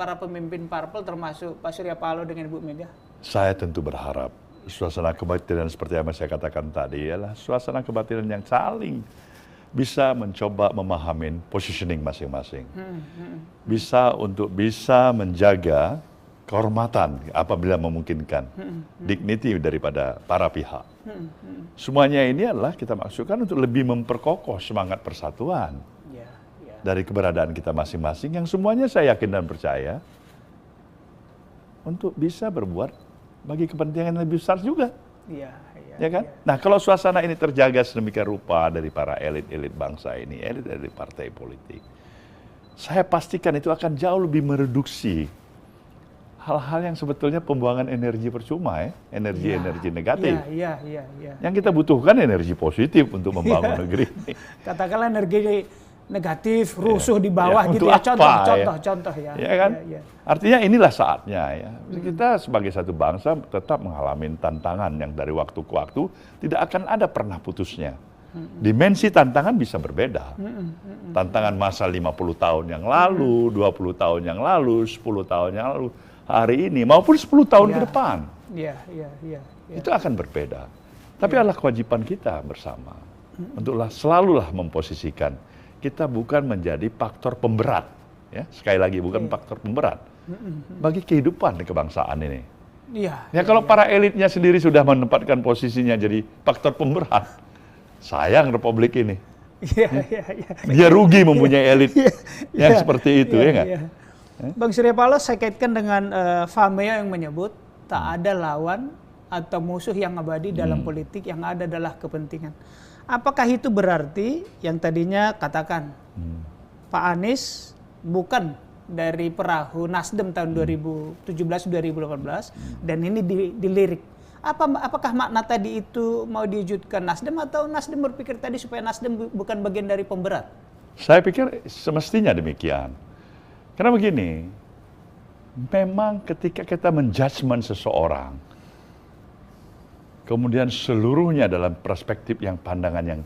para pemimpin parpol termasuk Pak Surya Paloh dengan Ibu Mega? Saya tentu berharap suasana kebatinan seperti yang saya katakan tadi adalah suasana kebatinan yang saling bisa mencoba memahami positioning masing-masing. Bisa menjaga kehormatan apabila memungkinkan, dignity daripada para pihak. Semuanya ini adalah kita maksudkan untuk lebih memperkokoh semangat persatuan dari keberadaan kita masing-masing yang semuanya saya yakin dan percaya untuk bisa berbuat bagi kepentingan yang lebih besar juga. Ya kan? Nah, kalau suasana ini terjaga sedemikian rupa dari para elit-elit bangsa ini, elit-elit partai politik, saya pastikan itu akan jauh lebih mereduksi hal-hal yang sebetulnya pembuangan energi percuma, energi negatif. Yang kita butuhkan energi positif untuk membangun negeri ini. Katakanlah energi negatif, rusuh di bawah gitu ya. Contoh ya. Ya kan? Artinya inilah saatnya ya. Kita sebagai satu bangsa tetap mengalami tantangan yang dari waktu ke waktu tidak akan ada pernah putusnya. Dimensi tantangan bisa berbeda. Tantangan masa 50 tahun yang lalu, 20 tahun yang lalu, 10 tahun yang lalu, hari ini maupun 10 tahun ke depan. Itu akan berbeda. Tapi adalah kewajiban kita bersama untuklah selalulah memposisikan kita bukan menjadi faktor pemberat, ya sekali lagi bukan faktor pemberat bagi kehidupan kebangsaan ini. Kalau para elitnya sendiri sudah menempatkan posisinya jadi faktor pemberat, sayang Republik ini. Dia rugi mempunyai elit yang seperti itu, ya nggak? Bang Surya Paloh, saya kaitkan dengan Fameo yang menyebut tak ada lawan atau musuh yang abadi dalam politik, yang ada adalah kepentingan. Apakah itu berarti yang tadinya katakan Pak Anies bukan dari perahu Nasdem tahun 2017-2018 dan ini dilirik? Apakah makna tadi itu mau diwujudkan Nasdem atau Nasdem berpikir tadi supaya Nasdem bukan bagian dari pemberat? Saya pikir semestinya demikian. Karena begini, memang ketika kita menjudgment seseorang, kemudian seluruhnya dalam perspektif yang pandangan yang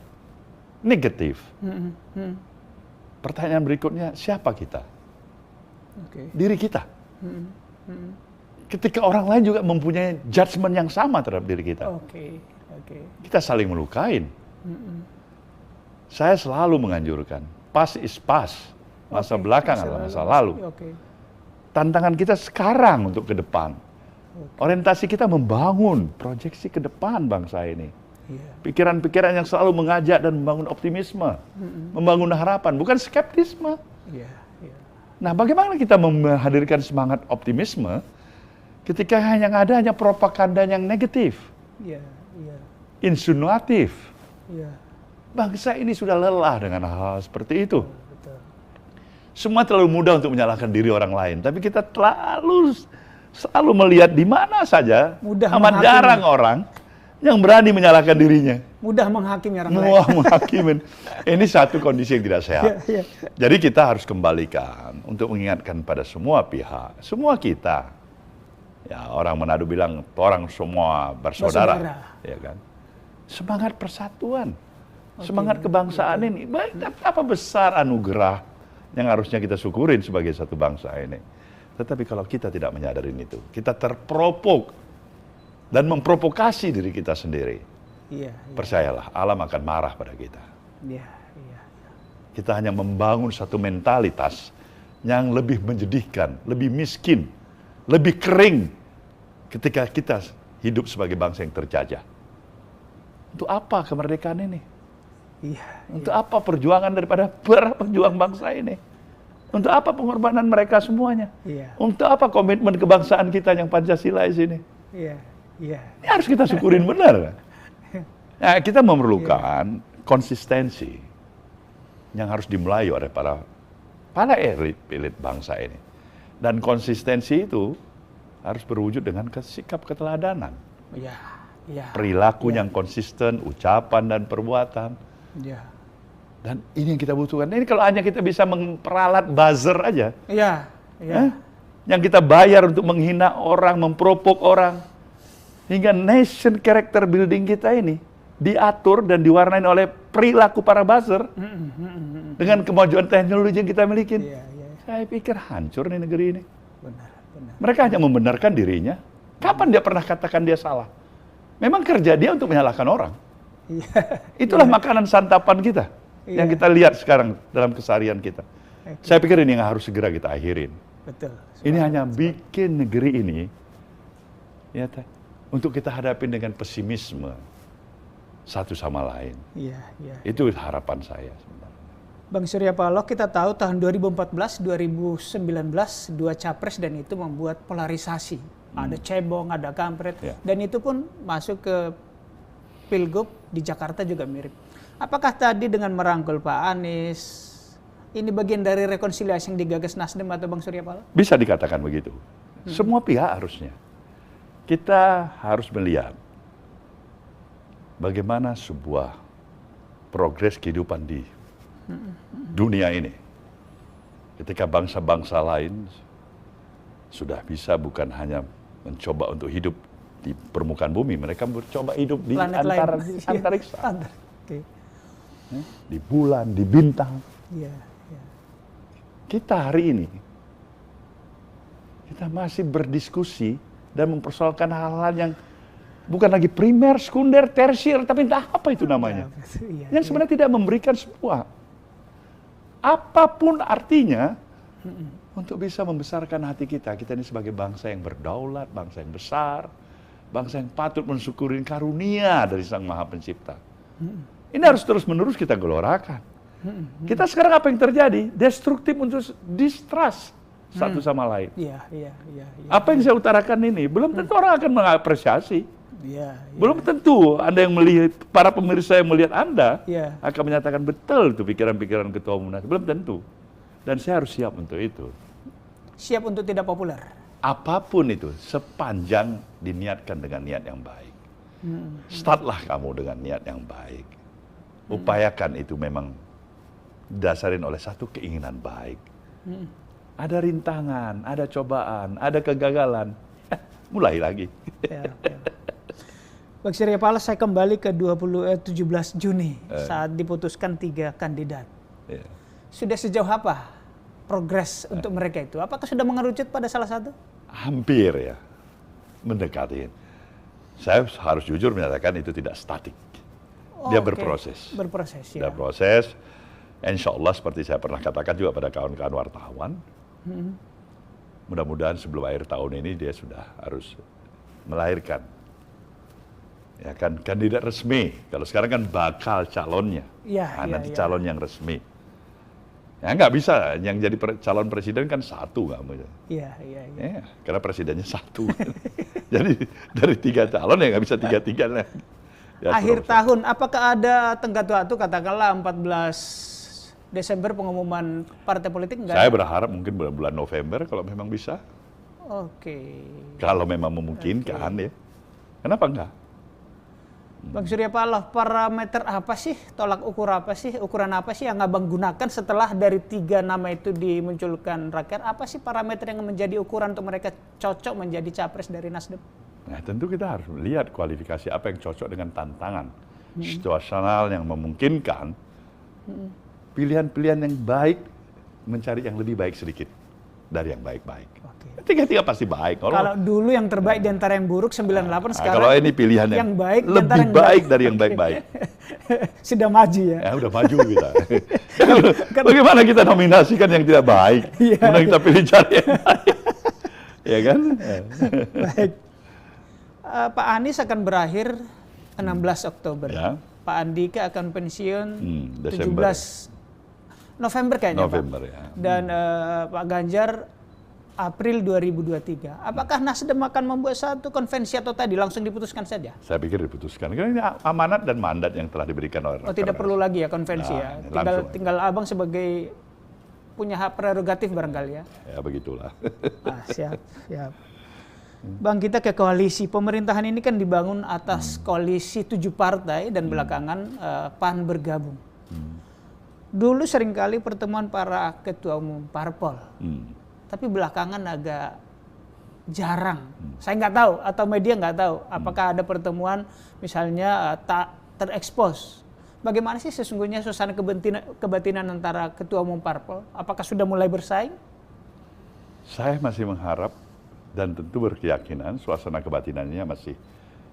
negatif. Pertanyaan berikutnya, siapa kita? Diri kita. Ketika orang lain juga mempunyai judgement yang sama terhadap diri kita. Kita saling melukain. Saya selalu menganjurkan, past is past. Masa belakang adalah masa lalu. Tantangan kita sekarang untuk ke depan. Orientasi kita membangun proyeksi ke depan bangsa ini. Pikiran-pikiran yang selalu mengajak dan membangun optimisme, membangun harapan, bukan skeptisme. Nah, bagaimana kita menghadirkan semangat optimisme ketika yang ada hanya propaganda yang negatif, insinuatif. Bangsa ini sudah lelah dengan hal-hal seperti itu. Semua terlalu mudah untuk menyalahkan diri orang lain, tapi kita selalu melihat di mana saja amat jarang orang yang berani menyalahkan dirinya. Mudah menghakimi orang lain. Ini satu kondisi yang tidak sehat. Jadi kita harus kembalikan untuk mengingatkan pada semua pihak, semua kita. Ya, orang Manado bilang orang semua bersaudara. Ya kan? Semangat persatuan, semangat kebangsaan ini. Apa besar anugerah yang harusnya kita syukurin sebagai satu bangsa ini. Tetapi kalau kita tidak menyadari itu, kita terprovok dan memprovokasi diri kita sendiri. Percayalah, alam akan marah pada kita. Kita hanya membangun satu mentalitas yang lebih menjedikan, lebih miskin, lebih kering ketika kita hidup sebagai bangsa yang terjajah. Untuk apa kemerdekaan ini? Untuk apa perjuangan daripada para pejuang bangsa ini? Untuk apa pengorbanan mereka semuanya? Untuk apa komitmen kebangsaan kita yang Pancasila di sini? Ini harus kita syukurin benar. Nah, kita memerlukan konsistensi yang harus dimulai oleh para elit bangsa ini. Dan konsistensi itu harus berwujud dengan sikap keteladanan. Perilaku yang konsisten, ucapan dan perbuatan. Dan ini yang kita butuhkan. Ini kalau hanya kita bisa memperalat buzzer aja. Yang kita bayar untuk menghina orang, memprovok orang. Hingga nation character building kita ini diatur dan diwarnai oleh perilaku para buzzer. Dengan kemajuan teknologi yang kita miliki. Saya pikir hancur nih negeri ini. benar. Mereka hanya membenarkan dirinya. Kapan dia pernah katakan dia salah? Memang kerja dia untuk menyalahkan orang. Iya. Itulah makanan santapan kita yang kita lihat sekarang dalam keseharian kita. Saya pikir ini yang harus segera kita akhirin. Betul. Ini hanya bikin negeri ini ya, untuk kita hadapin dengan pesimisme satu sama lain. Iya. Itu harapan saya sebenarnya. Bang Surya Paloh, kita tahu tahun 2014, 2019 dua capres dan itu membuat polarisasi. Ada cebong, ada kampret, dan itu pun masuk ke Pilgub di Jakarta juga mirip. Apakah tadi dengan merangkul Pak Anies, ini bagian dari rekonsiliasi yang digagas Nasdem atau Bang Surya Paloh? Bisa dikatakan begitu. Semua pihak harusnya. Kita harus melihat bagaimana sebuah progres kehidupan di dunia ini. Ketika bangsa-bangsa lain sudah bisa bukan hanya mencoba untuk hidup di permukaan bumi, mereka mencoba hidup di antariksa. Di bulan, di bintang. Kita hari ini, kita masih berdiskusi dan mempersoalkan hal-hal yang bukan lagi primer, sekunder, tersier, tapi entah apa itu namanya. Yang sebenarnya tidak memberikan sebuah apapun artinya untuk bisa membesarkan hati kita. Kita ini sebagai bangsa yang berdaulat, bangsa yang besar, bangsa yang patut mensyukuri karunia dari Sang Maha Pencipta. Ini harus terus-menerus kita gelorakan. Kita sekarang apa yang terjadi? Destruktif untuk distrust satu sama lain. Apa yang saya utarakan ini, belum tentu orang akan mengapresiasi. Belum tentu Anda yang melihat, para pemirsa yang melihat Anda akan menyatakan betul itu pikiran-pikiran Ketua Umum Nasdem. Belum tentu. Dan saya harus siap untuk itu. Siap untuk tidak populer? Apapun itu, sepanjang diniatkan dengan niat yang baik. Startlah kamu dengan niat yang baik. Upayakan itu memang didasarin oleh satu keinginan baik. Ada rintangan, ada cobaan, ada kegagalan. Mulai lagi. Bang Surya Paloh, saya kembali ke 17 Juni saat diputuskan 3 kandidat. Sudah sejauh apa progres untuk mereka itu? Apakah sudah mengerucut pada salah satu? Hampir ya, mendekati. Saya harus jujur menyatakan itu tidak statik. Dia berproses. Dia proses. Insya Allah seperti saya pernah katakan juga pada kawan-kawan wartawan. Mudah-mudahan sebelum akhir tahun ini dia sudah harus melahirkan. Ya kan, kandidat resmi. Kalau sekarang kan bakal calonnya. Nanti calon yang resmi. Ya nggak bisa, yang jadi calon presiden kan satu nggak mau. Karena presidennya satu. Jadi dari 3 calon ya nggak bisa 3-3. Akhir tahun, apakah ada tenggat waktu katakanlah 14 Desember pengumuman partai politik? Saya berharap mungkin bulan November kalau memang bisa. Kalau memang memungkinkan ya. Kenapa enggak? Bang Surya Paloh, parameter apa sih, tolak ukur apa sih, ukuran apa sih yang Abang gunakan setelah dari 3 nama itu dimunculkan rakyat? Apa sih parameter yang menjadi ukuran untuk mereka cocok menjadi capres dari Nasdem? Nah, tentu kita harus melihat kualifikasi apa yang cocok dengan tantangan situasional yang memungkinkan pilihan-pilihan yang baik, mencari yang lebih baik sedikit dari yang baik-baik. 3-3 pasti baik. Kalau dulu yang terbaik di antara yang buruk 98, sekarang kalau ini pilihan yang baik lebih baik dari yang baik-baik. Sudah maju ya? Udah maju kita. Bagaimana kita nominasikan yang tidak baik? Kemudian kita pilih cari yang baik. Ya kan? Baik. Pak Anies akan berakhir 16 Oktober. Pak Andika akan pensiun 17 November kayaknya, November, Pak. Dan Pak Ganjar April 2023. Apakah Nasdem akan membuat satu konvensi atau tadi langsung diputuskan saja? Saya pikir diputuskan. Karena ini amanat dan mandat yang telah diberikan oleh Rakernas. Tidak perlu lagi ya konvensi ya. Tinggal Abang sebagai punya hak prerogatif barangkali ya. Ya begitulah. Siap. Bang, kita ke koalisi. Pemerintahan ini kan dibangun atas koalisi 7 partai dan belakangan PAN bergabung. Dulu seringkali pertemuan para ketua umum parpol. Tapi belakangan agak jarang. Saya nggak tahu atau media nggak tahu apakah ada pertemuan misalnya tak terekspos. Bagaimana sih sesungguhnya suasana kebatinan antara ketua umum parpol? Apakah sudah mulai bersaing? Saya masih mengharap dan tentu berkeyakinan suasana kebatinannya masih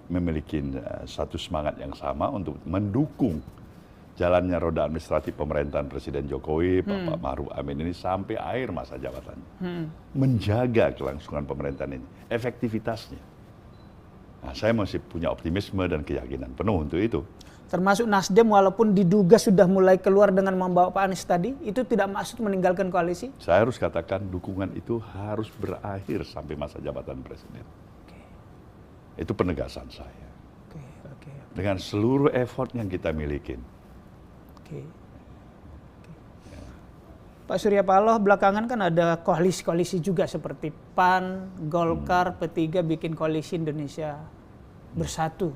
memiliki satu semangat yang sama untuk mendukung jalannya roda administratif pemerintahan Presiden Jokowi, Pak Ma'ruf Amin ini sampai akhir masa jabatannya. Menjaga kelangsungan pemerintahan ini, efektivitasnya. Nah, saya masih punya optimisme dan keyakinan penuh untuk itu. Termasuk Nasdem walaupun diduga sudah mulai keluar dengan membawa Pak Anies tadi, itu tidak maksud meninggalkan koalisi? Saya harus katakan dukungan itu harus berakhir sampai masa jabatan Presiden. Itu penegasan saya. Dengan seluruh effort yang kita miliki. Pak Surya Paloh belakangan kan ada koalisi-koalisi juga seperti PAN, Golkar, P3 bikin koalisi Indonesia Bersatu.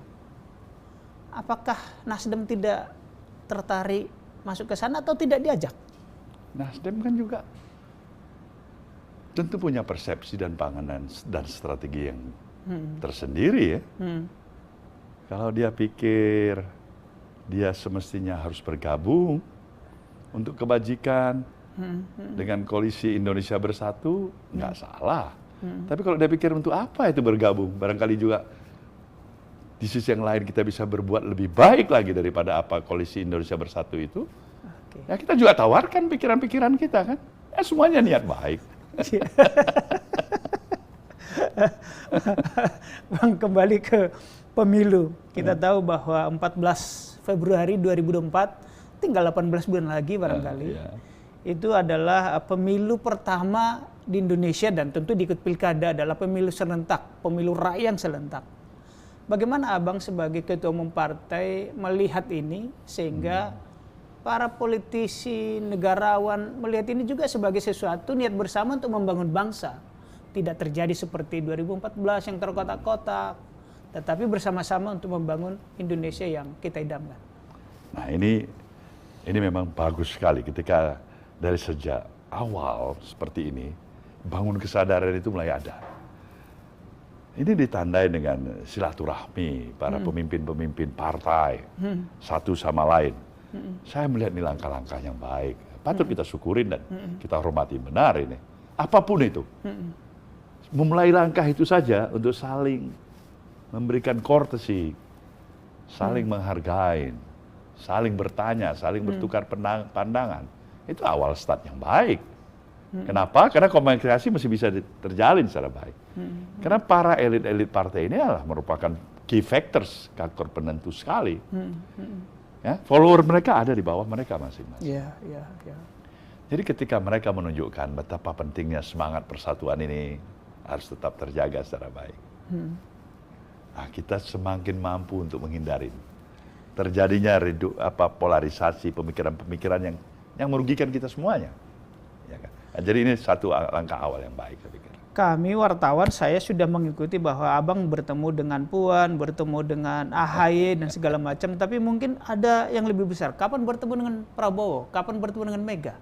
Apakah Nasdem tidak tertarik masuk ke sana atau tidak diajak? Nasdem kan juga tentu punya persepsi dan pandangan dan strategi yang tersendiri ya. Kalau dia pikir dia semestinya harus bergabung untuk kebajikan dengan koalisi Indonesia Bersatu, nggak salah. Tapi kalau dia pikir untuk apa itu bergabung, barangkali juga di sisi yang lain kita bisa berbuat lebih baik lagi daripada apa koalisi Indonesia Bersatu itu. Ya kita juga tawarkan pikiran-pikiran kita kan. Ya semuanya niat baik. Bang, kembali ke pemilu. Kita tahu bahwa 14 Februari 2024, tinggal 18 bulan lagi barangkali. Itu adalah pemilu pertama di Indonesia dan tentu diikut pilkada adalah pemilu serentak, pemilu rakyat serentak. Bagaimana Abang sebagai ketua umum partai melihat ini sehingga para politisi, negarawan melihat ini juga sebagai sesuatu niat bersama untuk membangun bangsa. Tidak terjadi seperti 2014 yang terkotak-kotak, tetapi bersama-sama untuk membangun Indonesia yang kita idamkan. Nah ini memang bagus sekali ketika dari sejak awal seperti ini, bangun kesadaran itu mulai ada. Ini ditandai dengan silaturahmi para pemimpin-pemimpin partai satu sama lain. Saya melihat ini langkah-langkah yang baik. Patut kita syukurin dan kita hormati benar ini. Apapun itu. Memulai langkah itu saja untuk saling memberikan courtesy, saling menghargai, saling bertanya, saling bertukar pandangan. Itu awal start yang baik. Kenapa? Karena komunikasi masih bisa terjalin secara baik. Karena para elit-elit partai ini adalah merupakan key factors, faktor penentu sekali. Ya, follower mereka ada di bawah mereka masing-masing. Jadi ketika mereka menunjukkan betapa pentingnya semangat persatuan ini harus tetap terjaga secara baik. Nah, kita semakin mampu untuk menghindari terjadinya polarisasi pemikiran-pemikiran yang merugikan kita semuanya. Ya kan? Nah, jadi ini satu langkah awal yang baik saya pikir. Kami wartawan, saya sudah mengikuti bahwa Abang bertemu dengan Puan, bertemu dengan AHY dan segala macam, tapi mungkin ada yang lebih besar. Kapan bertemu dengan Prabowo? Kapan bertemu dengan Mega?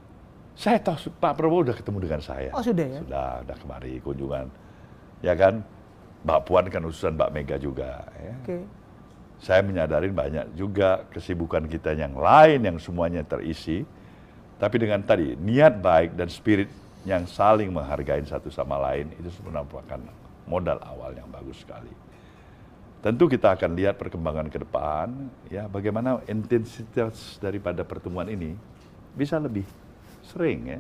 Saya tahu Pak Prabowo sudah ketemu dengan saya. Oh sudah ya? Sudah kemari kunjungan. Ya kan, Mbak Puan kan ususan Mbak Mega juga. Ya. Saya menyadari banyak juga kesibukan kita yang lain yang semuanya terisi. Tapi dengan tadi, niat baik dan spirit yang saling menghargai satu sama lain, itu sebenarnya merupakan modal awal yang bagus sekali. Tentu kita akan lihat perkembangan ke depan, ya bagaimana intensitas daripada pertemuan ini bisa lebih sering ya.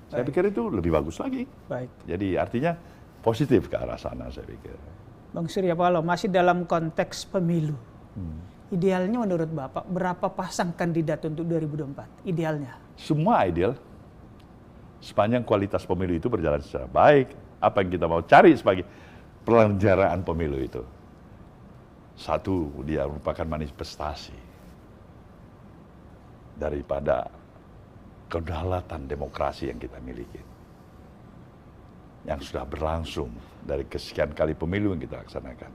Saya pikir itu lebih bagus lagi. Baik. Jadi artinya positif ke arah sana saya pikir. Bang Surya Paloh, masih dalam konteks pemilu. Idealnya menurut Bapak, berapa pasang kandidat untuk 2024? Idealnya? Semua ideal. Sepanjang kualitas pemilu itu berjalan secara baik. Apa yang kita mau cari sebagai penyelenggaraan pemilu itu? Satu, dia merupakan manifestasi daripada kedaulatan demokrasi yang kita miliki. Yang sudah berlangsung dari kesekian kali pemilu yang kita laksanakan.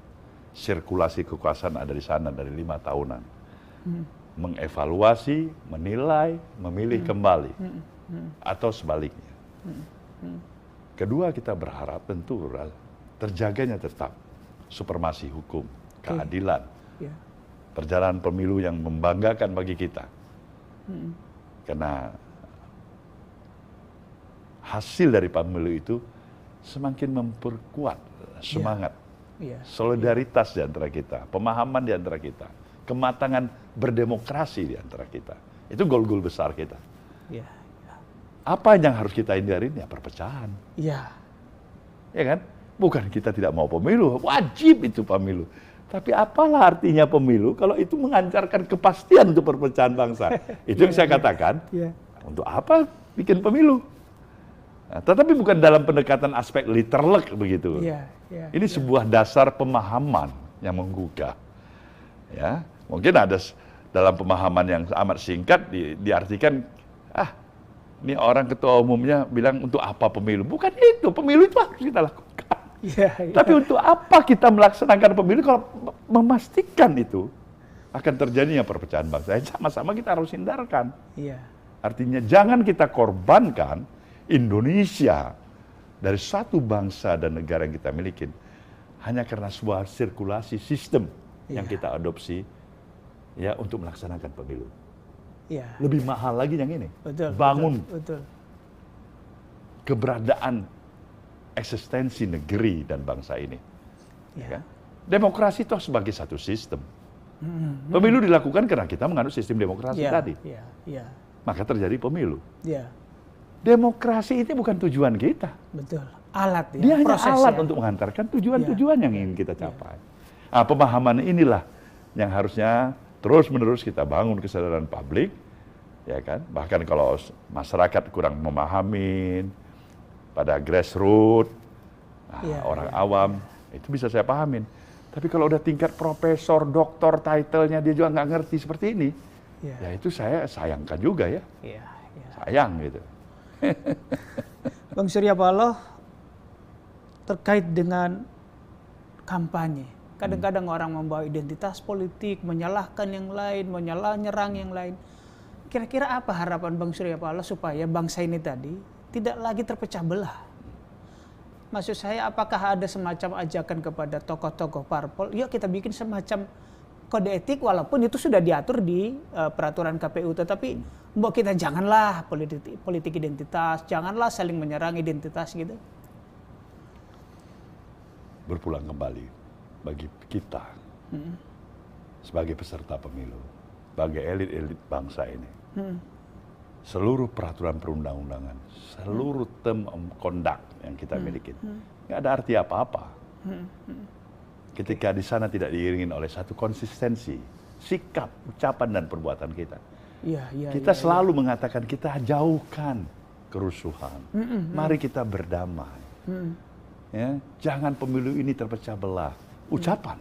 Sirkulasi kekuasaan ada di sana dari 5 tahunan. Mengevaluasi, menilai, memilih kembali. Atau sebaliknya. Kedua, kita berharap tentu terjaganya tetap supremasi hukum, keadilan. Perjalanan pemilu yang membanggakan bagi kita. Karena hasil dari pemilu itu semakin memperkuat semangat, solidaritas di antara kita, pemahaman di antara kita, kematangan berdemokrasi di antara kita. Itu goal-goal besar kita. Apa yang harus kita hindarin? Ya perpecahan. Ya kan? Bukan kita tidak mau pemilu, wajib itu pemilu. Tapi apalah artinya pemilu kalau itu mengancarkan kepastian untuk perpecahan bangsa. Itu yang saya katakan. Untuk apa bikin pemilu? Nah, tetapi bukan dalam pendekatan aspek literlek begitu. Ini sebuah dasar pemahaman yang menggugah. Ya, mungkin ada dalam pemahaman yang amat singkat diartikan, ini orang ketua umumnya bilang untuk apa pemilu? Bukan itu, pemilu itu harus kita lakukan. Tapi untuk apa kita melaksanakan pemilu kalau memastikan itu akan terjadinya perpecahan bangsa? Sama-sama kita harus hindarkan. Artinya jangan kita korbankan Indonesia dari satu bangsa dan negara yang kita miliki hanya karena sebuah sirkulasi sistem yang kita adopsi ya untuk melaksanakan pemilu. Lebih mahal lagi yang ini. Bangun keberadaan eksistensi negeri dan bangsa ini. Ya. Demokrasi itu sebagai satu sistem. Pemilu dilakukan karena kita menganut sistem demokrasi tadi. Maka terjadi pemilu. Demokrasi itu bukan tujuan kita. Alat ya. Dia hanya alat untuk mengantarkan tujuan-tujuan yang ingin kita capai. Pemahaman inilah yang harusnya terus-menerus kita bangun kesadaran publik, ya kan? Bahkan kalau masyarakat kurang memahami pada grassroots, orang awam, itu bisa saya pahamin. Tapi kalau udah tingkat profesor, doktor, title-nya dia juga nggak ngerti seperti ini, ya itu saya sayangkan juga ya. Sayang gitu. Bang Surya Paloh, terkait dengan kampanye. Kadang-kadang orang membawa identitas politik, menyalahkan yang lain, nyerang yang lain. Kira-kira apa harapan Bang Surya Paloh supaya bangsa ini tadi tidak lagi terpecah belah? Maksud saya, apakah ada semacam ajakan kepada tokoh-tokoh parpol, yuk kita bikin semacam kode etik, walaupun itu sudah diatur di peraturan KPU, tetapi mbok kita janganlah politik identitas, janganlah saling menyerang identitas gitu. Berpulang kembali bagi kita sebagai peserta pemilu, bagi elit-elit bangsa ini, seluruh peraturan perundang-undangan, seluruh term of conduct yang kita miliki, nggak ada arti apa-apa. Ketika di sana tidak diiringi oleh satu konsistensi, sikap, ucapan dan perbuatan kita. Kita selalu mengatakan kita jauhkan kerusuhan. Mari kita berdamai. Ya, jangan pemilu ini terpecah belah. Ucapan.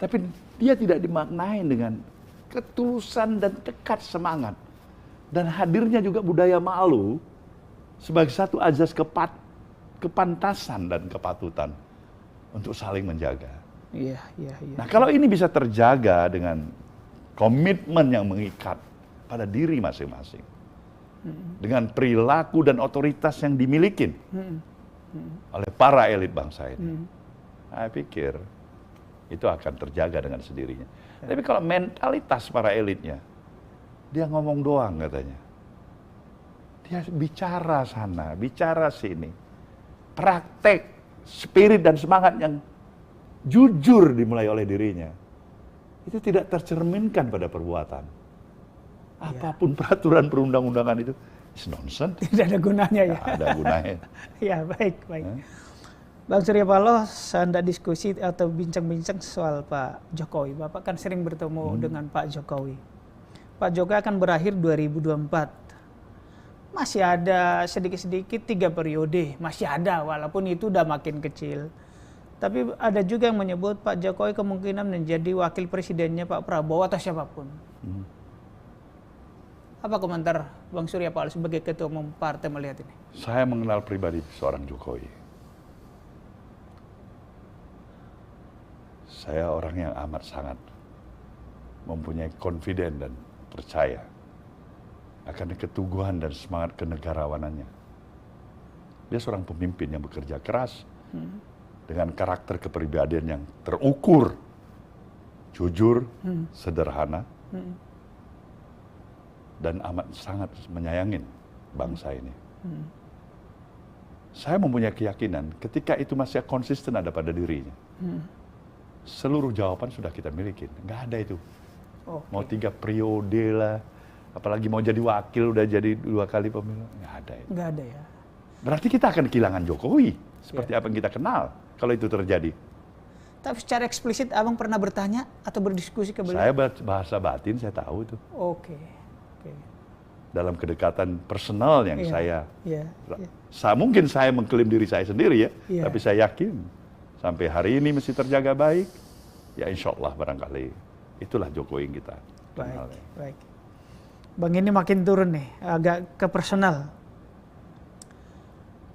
Tapi dia tidak dimaknai dengan ketulusan dan tekad semangat. Dan hadirnya juga budaya malu sebagai satu azas kepantasan dan kepatutan untuk saling menjaga. Nah, kalau ini bisa terjaga dengan komitmen yang mengikat pada diri masing-masing, dengan perilaku dan otoritas yang dimiliki oleh para elit bangsa ini, saya pikir itu akan terjaga dengan sendirinya. Tapi kalau mentalitas para elitnya, dia ngomong doang katanya, dia bicara sana, bicara sini, praktek spirit dan semangat yang jujur dimulai oleh dirinya, itu tidak tercerminkan pada perbuatan. Apapun peraturan perundang-undangan itu, it's nonsense. Tidak ada gunanya ya. Tidak ada gunanya. Ya, baik. Bang Surya Paloh, saya hendak diskusi atau bincang-bincang soal Pak Jokowi. Bapak kan sering bertemu dengan Pak Jokowi. Pak Jokowi akan berakhir 2024. Masih ada sedikit-sedikit 3 periode, masih ada, walaupun itu udah makin kecil. Tapi ada juga yang menyebut Pak Jokowi kemungkinan menjadi wakil presidennya Pak Prabowo atau siapapun. Apa komentar Bang Surya Paloh sebagai ketua umum partai melihat ini? Saya mengenal pribadi seorang Jokowi. Saya orang yang amat sangat mempunyai confident dan percaya akan keteguhan dan semangat kenegarawanannya. Dia seorang pemimpin yang bekerja keras, dengan karakter kepribadian yang terukur, jujur, sederhana, dan amat sangat menyayangin bangsa ini. Saya mempunyai keyakinan ketika itu masih konsisten ada pada dirinya. Seluruh jawaban sudah kita miliki. Nggak ada itu. Mau 3 periode lah, apalagi mau jadi wakil udah jadi 2 kali pemilu. Nggak ada itu. Nggak ada ya. Berarti kita akan kehilangan Jokowi. Seperti apa yang kita kenal kalau itu terjadi. Tapi secara eksplisit abang pernah bertanya atau berdiskusi ke beliau? Saya bahasa batin saya tahu itu. Oke. Dalam kedekatan personal yang Iya. Mungkin saya mengklaim diri saya sendiri ya, Iya. tapi saya yakin sampai hari ini masih terjaga baik. Ya insya Allah barangkali itulah Jokowi yang kita kenal. Baik. Bang, ini makin turun nih, agak ke personal.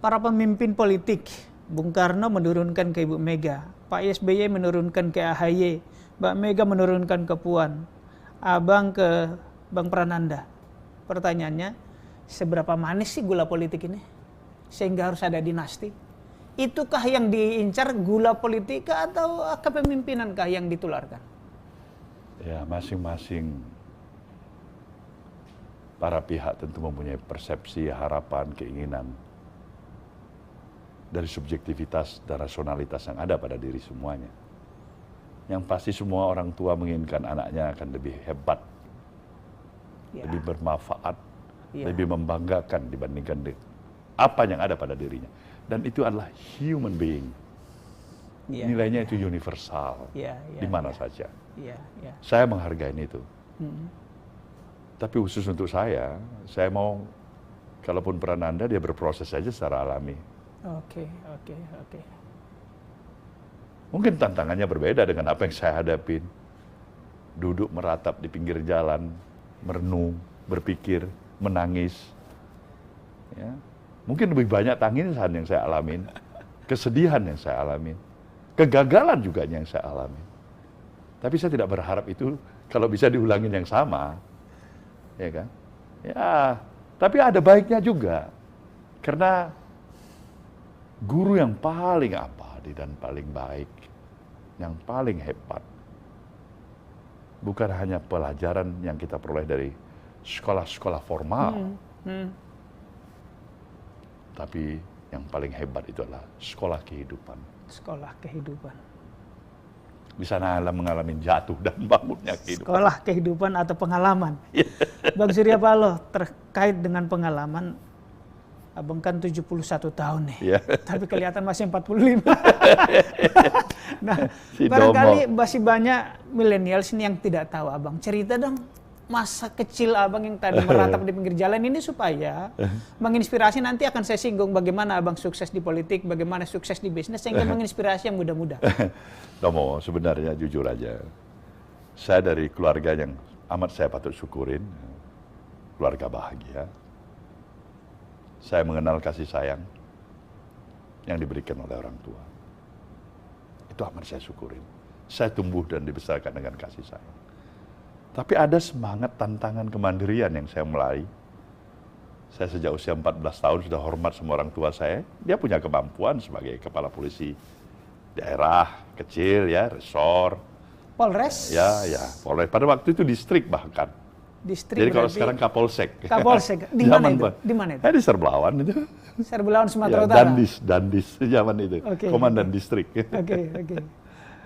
Para pemimpin politik, Bung Karno menurunkan ke Ibu Mega, Pak SBY menurunkan ke AHY, Mbak Mega menurunkan ke Puan, Abang ke Bang Prananda. Pertanyaannya, seberapa manis sih gula politik ini? Sehingga harus ada dinasti. Itukah yang diincar gula politik atau kepemimpinankah yang ditularkan? Ya, masing-masing para pihak tentu mempunyai persepsi, harapan, keinginan dari subjektivitas dan rasionalitas yang ada pada diri semuanya. Yang pasti semua orang tua menginginkan anaknya akan lebih hebat, lebih bermanfaat, lebih membanggakan dibandingkan apa yang ada pada dirinya. Dan itu adalah human being. Nilainya itu universal, di mana saja. Saya menghargai itu. Tapi khusus untuk saya mau, kalaupun Prananda dia berproses saja secara alami. Oke. Mungkin tantangannya berbeda dengan apa yang saya hadapin. Duduk meratap di pinggir jalan, merenung, berpikir, menangis. Ya. Mungkin lebih banyak tangisan yang saya alamin, kesedihan yang saya alamin, kegagalan juga yang saya alamin. Tapi saya tidak berharap itu kalau bisa diulangin yang sama. Ya kan? Ya, tapi ada baiknya juga. Karena guru yang paling abadi dan paling baik, yang paling hebat, bukan hanya pelajaran yang kita peroleh dari sekolah-sekolah formal, tapi yang paling hebat itu adalah sekolah kehidupan. Sekolah kehidupan. Di sana Anda mengalami jatuh dan bangunnya kehidupan. Sekolah kehidupan atau pengalaman. Bang Surya Paloh, terkait dengan pengalaman, abang kan 71 tahun nih, tapi kelihatan masih 45. Nah, barangkali masih banyak milenials ini yang tidak tahu abang. Cerita dong masa kecil abang yang tadi meratap di pinggir jalan ini supaya menginspirasi. Nanti akan saya singgung bagaimana abang sukses di politik, bagaimana sukses di bisnis, sehingga menginspirasi yang muda-muda. Tomo, sebenarnya jujur aja, saya dari keluarga yang amat saya patut syukurin, keluarga bahagia. Saya mengenal kasih sayang yang diberikan oleh orang tua. Itu amat saya syukurin. Saya tumbuh dan dibesarkan dengan kasih sayang. Tapi ada semangat tantangan kemandirian yang saya mulai. Saya sejak usia 14 tahun sudah hormat sama orang tua saya. Dia punya kemampuan sebagai kepala polisi daerah kecil ya, resor. Polres? Ya, Polres. Pada waktu itu distrik bahkan. Distrik. Jadi kalau sekarang Kapolsek. Kapolsek. Di mana itu? Di mana itu? Di Serbelawan itu. Serbelawan Sumatera Utara. Dandis zaman itu. Komandan distrik. Oke.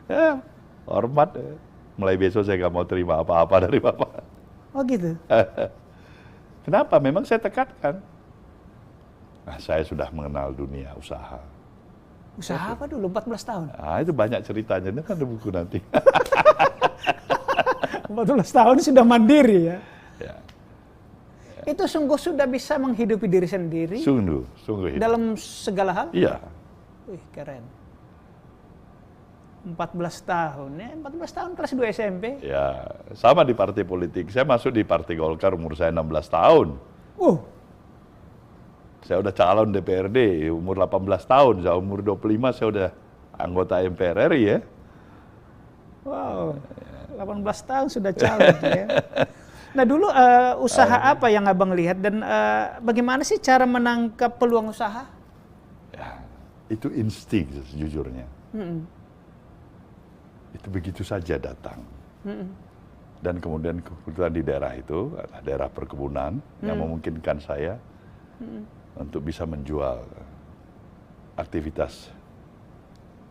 Ya, hormat. Mulai besok saya nggak mau terima apa-apa dari Bapak. Oh gitu? Kenapa? Memang saya tekankan. Nah, saya sudah mengenal dunia usaha. Usaha apa dulu? 14 tahun? Nah, itu banyak ceritanya. Ini kan ada buku nanti. 14 tahun sudah mandiri ya? Itu sungguh sudah bisa menghidupi diri sendiri? Sungguh hidup. Dalam segala hal? Iya. Wih, keren. 14 tahun ya, 14 tahun kelas 2 SMP. Ya, sama di partai politik. Saya masuk di Partai Golkar umur saya 16 tahun. Saya udah calon DPRD umur 18 tahun. Saya umur 25 saya udah anggota MPR RI ya. Wow, 18 tahun sudah calon ya. Nah dulu usaha apa yang abang lihat dan bagaimana sih cara menangkap peluang usaha? Ya, itu insting sejujurnya. Itu begitu saja datang. Dan kemudian kebetulan di daerah itu, daerah perkebunan yang memungkinkan saya untuk bisa menjual aktivitas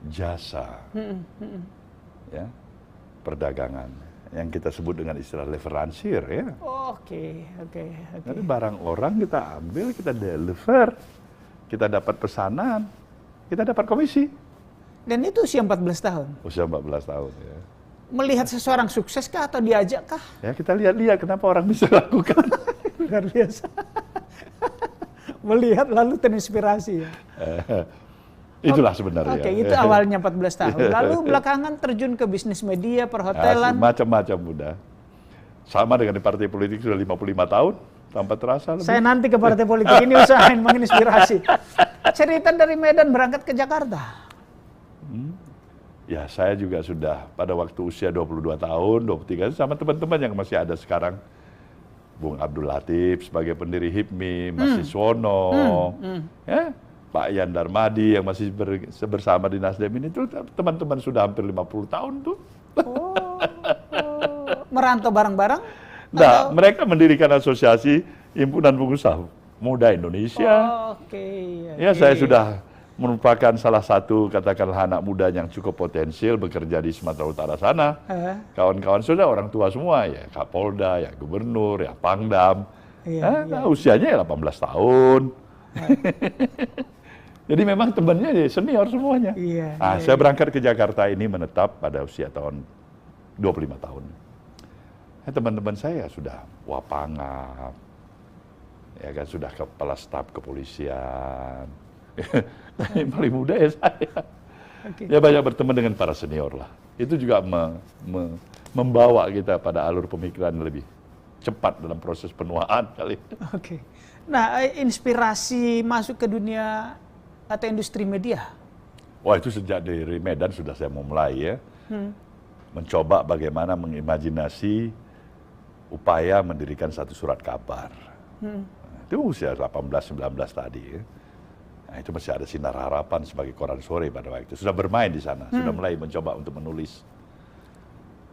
jasa, ya, perdagangan, yang kita sebut dengan istilah leveransir, ya. Oke. Jadi barang orang kita ambil, kita deliver, kita dapat pesanan, kita dapat komisi. Dan itu usia 14 tahun. Usia 14 tahun, ya. Melihat seseorang sukses kah atau diajak kah? Ya kita lihat-lihat kenapa orang bisa lakukan. Luar biasa. Melihat lalu terinspirasi ya. Itulah sebenarnya. Oke, itu awalnya 14 tahun. Lalu belakangan terjun ke bisnis media, perhotelan. Macam-macam udah. Sama dengan di partai politik sudah 55 tahun, tanpa terasa lebih. Saya nanti ke partai politik ini usahain menginspirasi. Cerita dari Medan berangkat ke Jakarta. Ya, saya juga sudah pada waktu usia 22 tahun, 23 sama teman-teman yang masih ada sekarang. Bung Abdul Latif sebagai pendiri HIPMI, Mas Siswono, ya, Pak Yan Darmadi yang masih bersama di Nasdem ini tuh teman-teman sudah hampir 50 tahun tuh. Merantau bareng-bareng? Nah, mereka mendirikan asosiasi Himpunan Pengusaha Muda Indonesia. Ya, saya sudah merupakan salah satu katakanlah anak muda yang cukup potensial bekerja di Sumatera Utara sana. Kawan-kawan sudah orang tua semua, ya Kapolda, ya Gubernur, ya Pangdam. Usianya ya 18 tahun. Jadi memang temannya ya senior semuanya. Saya berangkat ke Jakarta ini menetap pada usia tahun 25 tahun. Teman-teman saya sudah Wapangap, ya kan, sudah kepala staf kepolisian. Yang paling muda ya saya. Ya banyak berteman dengan para senior lah. Itu juga membawa kita pada alur pemikiran lebih cepat dalam proses penuaan kali. Nah, inspirasi masuk ke dunia atau industri media? Wah, itu sejak dari Medan sudah saya memulai ya. Mencoba bagaimana mengimajinasi upaya mendirikan satu surat kabar. Itu usia 18-19 tadi ya. Nah, itu masih ada Sinar Harapan sebagai koran sore pada waktu itu. Sudah bermain di sana, sudah mulai mencoba untuk menulis.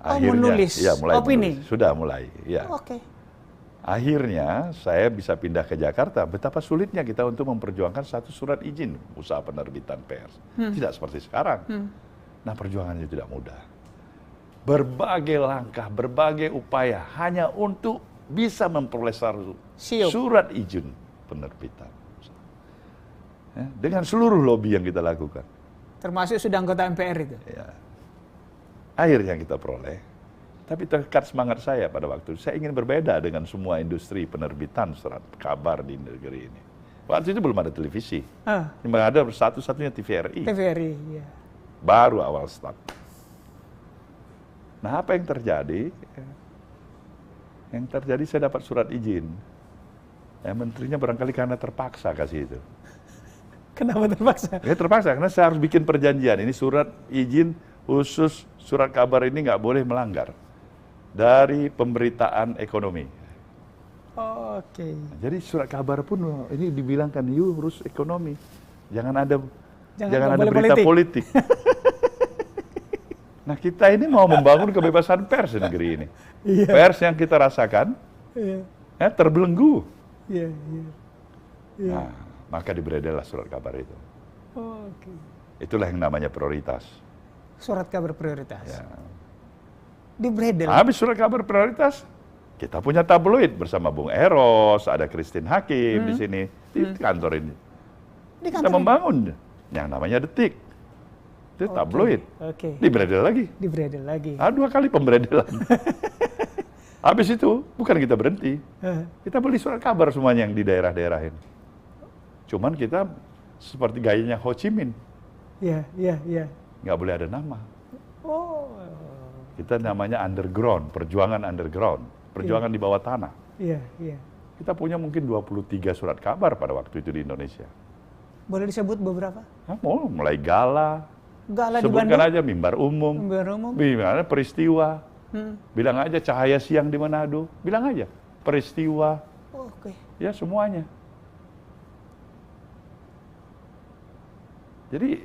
Akhirnya, menulis ya, mulai opini? Menulis. Sudah mulai, ya. Akhirnya saya bisa pindah ke Jakarta. Betapa sulitnya kita untuk memperjuangkan satu surat izin usaha penerbitan pers. Tidak seperti sekarang. Nah, perjuangannya tidak mudah. Berbagai langkah, berbagai upaya hanya untuk bisa memperoleh surat izin penerbitan. Ya, dengan seluruh lobby yang kita lakukan. Termasuk sudah anggota MPR itu? Ya. Akhirnya kita peroleh. Tapi terikat semangat saya pada waktu itu, saya ingin berbeda dengan semua industri penerbitan surat kabar di negeri ini. Waktu itu belum ada televisi. Cuma ada satu-satunya TVRI. TVRI, ya. Baru awal start. Nah, apa yang terjadi? Yang terjadi saya dapat surat izin. Ya, menterinya barangkali karena terpaksa kasih itu. Kenapa terpaksa? Ya terpaksa, karena saya harus bikin perjanjian. Ini surat izin khusus, surat kabar ini nggak boleh melanggar dari pemberitaan ekonomi. Jadi surat kabar pun ini dibilangkan, you urus ekonomi, jangan ada berita politik. Nah, kita ini mau membangun kebebasan pers di negeri ini. Pers yang kita rasakan terbelenggu. Nah, maka diberedellah surat kabar itu. Itulah yang namanya prioritas. Surat kabar prioritas. Ya. Dibredel. Habis surat kabar prioritas, kita punya tabloid bersama Bung Eros, ada Christine Hakim di sini di kantor ini. Kita membangun yang namanya Detik. Itu tabloid. Dibredel lagi. Dibredel lagi. 2 kali pembredelan. Habis itu bukan kita berhenti. Kita beli surat kabar semuanya yang di daerah-daerah ini. Cuman kita seperti gayanya Ho Chi Minh. Iya. Nggak boleh ada nama. Kita namanya underground, perjuangan underground, perjuangan di bawah tanah. Kita punya mungkin 23 surat kabar pada waktu itu di Indonesia. Boleh disebut beberapa? Mulai Gala di sebutkan Bandung. aja Mimbar Umum, bilang Peristiwa, bilang aja Cahaya Siang di Manado, bilang aja Peristiwa, ya semuanya. Jadi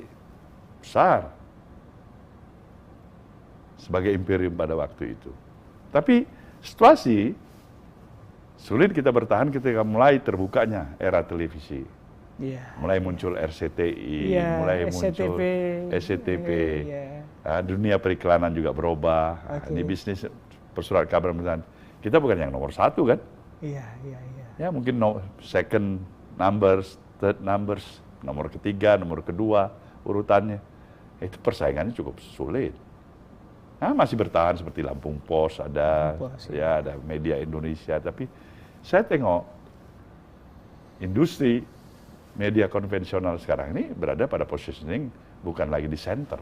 besar sebagai imperium pada waktu itu. Tapi situasi sulit kita bertahan ketika mulai terbukanya era televisi. Iya. Mulai muncul RCTI, Iya, mulai SCTV. muncul SCTV. Iya. Dunia periklanan juga berubah. Oke. Ini bisnis persurat kabar pemerintahan. Kita bukan yang nomor 1 kan? Iya, iya, iya. Ya mungkin second numbers, third numbers, nomor ketiga, nomor kedua urutannya. Itu persaingannya cukup sulit. Nah, masih bertahan seperti Lampung Pos ada, ya ada Media Indonesia. Tapi saya tengok industri media konvensional sekarang ini berada pada positioning bukan lagi di center.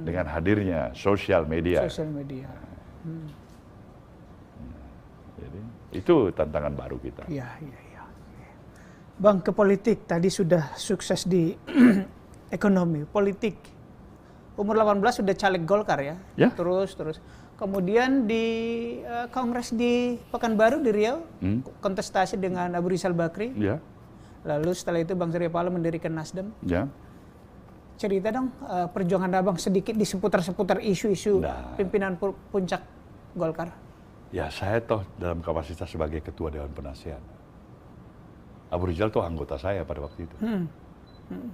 Dengan hadirnya sosial media. Sosial media. Jadi itu tantangan baru kita. Iya, iya, iya. Bang, ke politik tadi sudah sukses di ekonomi, politik. Umur 18 sudah caleg Golkar ya? Ya. Terus. Kemudian di Kongres di Pekanbaru di Riau, kontestasi dengan Abu Rizal Bakri. Ya. Lalu setelah itu Bang Surya Paloh mendirikan Nasdem. Ya. Cerita dong perjuangan Abang sedikit di seputar-seputar isu-isu pimpinan puncak Golkar. Ya, saya toh dalam kapasitas sebagai Ketua Dewan Penasihat. Abu Rizal toh anggota saya pada waktu itu.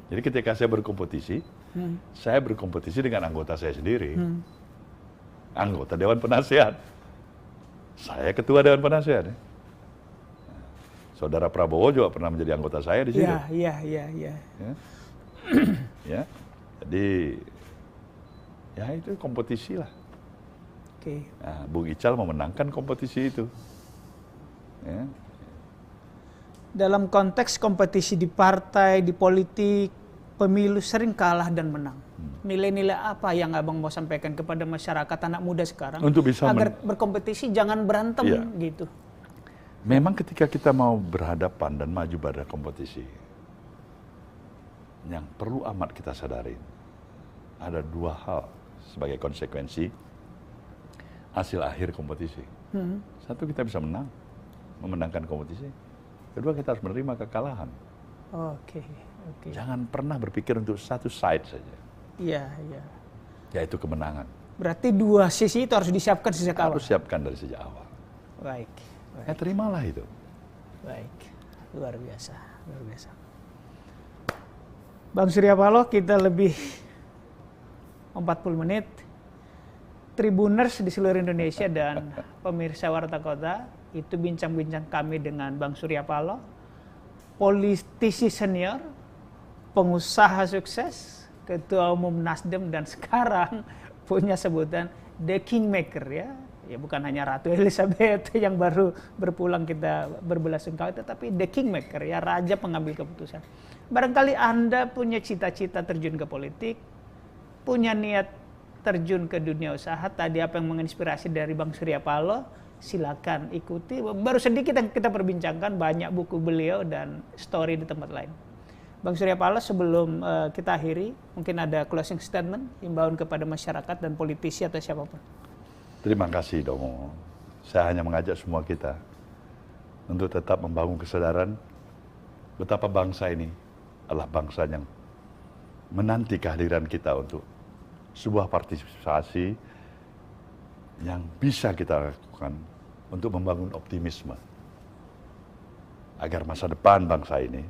Jadi ketika saya berkompetisi, saya berkompetisi dengan anggota saya sendiri. Anggota Dewan Penasihat. Saya Ketua Dewan Penasihat. Ya. Saudara Prabowo juga pernah menjadi anggota saya di situ. Iya. Ya. Jadi, ya itu kompetisi lah. Oke. Nah, Bung Ical memenangkan kompetisi itu. Ya. Dalam konteks kompetisi di partai, di politik, pemilu sering kalah dan menang. Nilai-nilai apa yang Abang mau sampaikan kepada masyarakat anak muda sekarang Untuk bisa agar berkompetisi jangan berantem gitu? Memang ketika kita mau berhadapan dan maju pada kompetisi, yang perlu amat kita sadari, ada 2 hal sebagai konsekuensi hasil akhir kompetisi. Satu, kita bisa memenangkan kompetisi. Kedua, kita harus menerima kekalahan. Oke. Jangan pernah berpikir untuk satu side saja. Iya. Yaitu kemenangan. Berarti 2 sisi itu harus disiapkan sejak awal. Harus siapkan dari sejak awal. Baik. Ya terimalah itu. Baik. Luar biasa. Bang Surya Paloh, kita lebih 40 menit. Tribuners di seluruh Indonesia dan pemirsa Warta Kota, itu bincang-bincang kami dengan Bang Surya Paloh, politisi senior, pengusaha sukses, Ketua Umum Nasdem, dan sekarang punya sebutan The Kingmaker ya. Ya bukan hanya Ratu Elizabeth yang baru berpulang kita berbelasungkawa, tetapi The Kingmaker ya, raja pengambil keputusan. Barangkali Anda punya cita-cita terjun ke politik, punya niat terjun ke dunia usaha, tadi apa yang menginspirasi dari Bang Surya Paloh, silakan ikuti. Baru sedikit yang kita perbincangkan, banyak buku beliau dan story di tempat lain. Bang Surya Paloh, sebelum kita akhiri, mungkin ada closing statement, himbauan kepada masyarakat dan politisi atau siapapun. Terima kasih Domo. Saya hanya mengajak semua kita untuk tetap membangun kesadaran betapa bangsa ini adalah bangsa yang menanti kehadiran kita untuk sebuah partisipasi yang bisa kita lakukan untuk membangun optimisme agar masa depan bangsa ini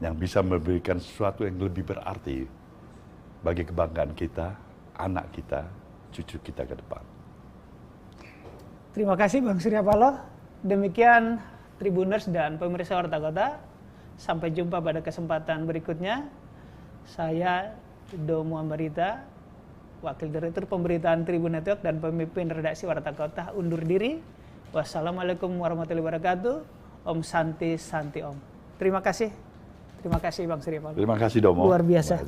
yang bisa memberikan sesuatu yang lebih berarti bagi kebanggaan kita, anak kita, cucu kita ke depan. Terima kasih Bang Surya Paloh. Demikian Tribuners dan pemirsa Warta Kota. Sampai jumpa pada kesempatan berikutnya. Saya Domo Ambarita, Wakil Direktur Pemberitaan Tribun Network dan pemimpin redaksi Warta Kota, undur diri. Wassalamualaikum warahmatullahi wabarakatuh. Om Santi Santi Om. Terima kasih Bang Surya Paloh. Terima kasih Domo. Luar biasa.